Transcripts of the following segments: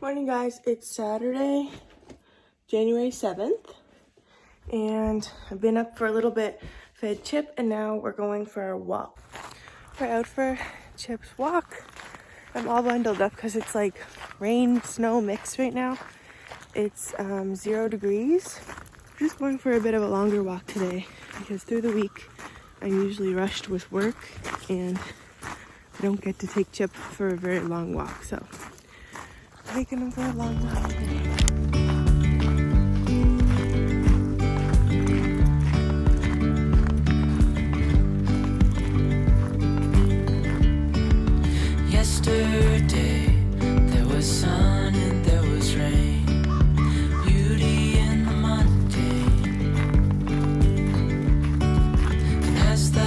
Morning guys, it's Saturday, January 7th, and I've been up for a little bit, fed Chip, and now we're going for a walk. We're out for Chip's walk. I'm all bundled up because it's like rain, snow mixed right now. It's 0 degrees. I'm just going for a bit of a longer walk today because through the week I'm usually rushed with work and I don't get to take Chip for a very long walk, so taking him for a long walk today. Yesterday there was sun and there was rain, beauty in the mundane. And as the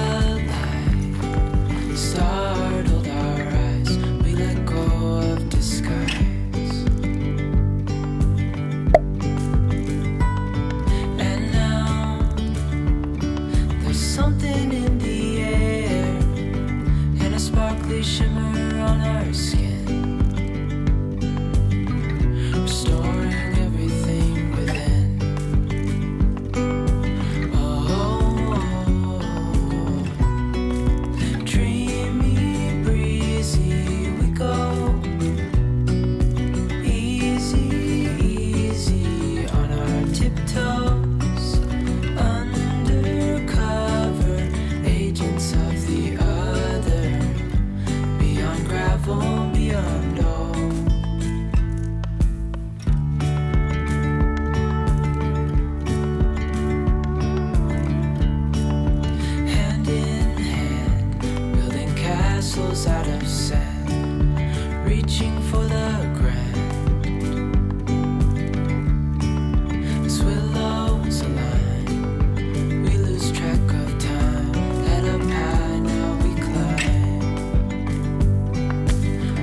light startled our eyes, we let go of disguise. And now there's something in the air and a sparkly shimmer on our skin, restoring everything within. Oh, dreamy, breezy, we go. Easy, easy on our tiptoes, undercover agents of the other, beyond gravel, beyond all. Hand in hand, building castles out of sand, reaching for the grand. As willows align, we lose track of time. Head up high, now we climb.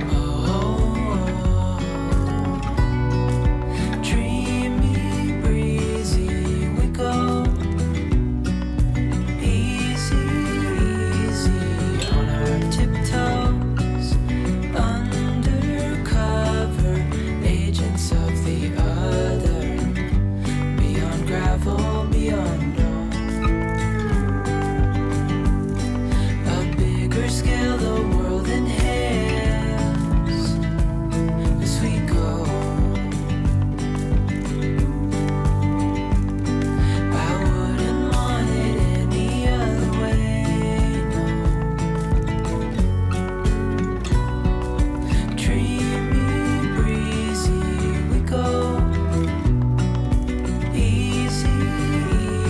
Oh, dreamy, breezy, we go. Easy, easy on our tiptoes, undercover agents of the other, beyond gravel, beyond all. A bigger scale, the world inhales as we go. I wouldn't want it any other way, no. Dreamy, breezy, we go. Easy,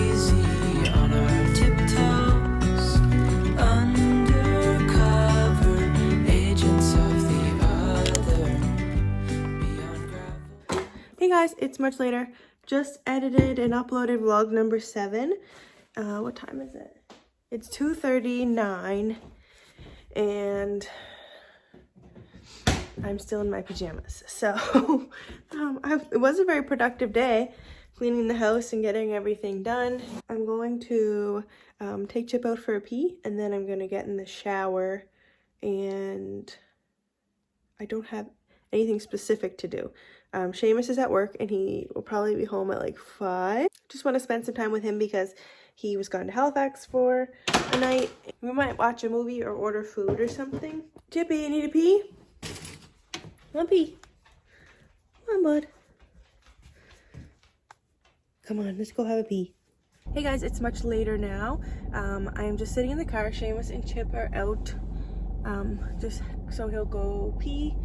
easy on our tiptoes, undercover agents of the other, beyond gravel. Hey guys, it's much later. Just edited and uploaded vlog number 7. What time is it? It's 2:39 and I'm still in my pajamas. So it was a very productive day, cleaning the house and getting everything done. I'm going to take Chip out for a pee, and then I'm going to get in the shower, and I don't have anything specific to do. Seamus is at work and he will probably be home at like 5. Just want to spend some time with him because he was gone to Halifax for a night. We might watch a movie or order food or something. Chippy, you need a pee? Come on, pee. Come on, bud. Come on, let's go have a pee. Hey guys, it's much later now. I'm just sitting in the car. Seamus and Chip are out. Just so he'll go pee.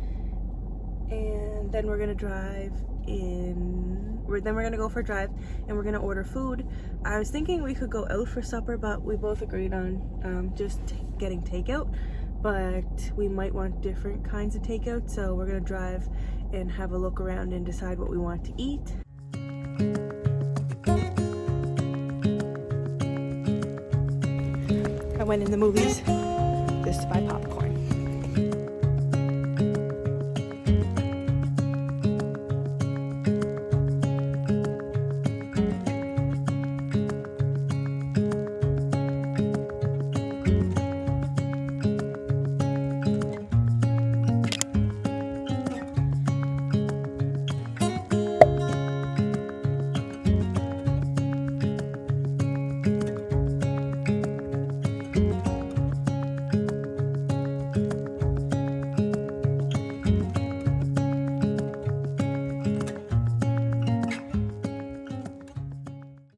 And then we're gonna drive in. Then we're gonna go for a drive, and we're gonna order food. I was thinking we could go out for supper, but we both agreed on just getting takeout. But we might want different kinds of takeout, so we're gonna drive and have a look around and decide what we want to eat. I went in the movies just to buy popcorn.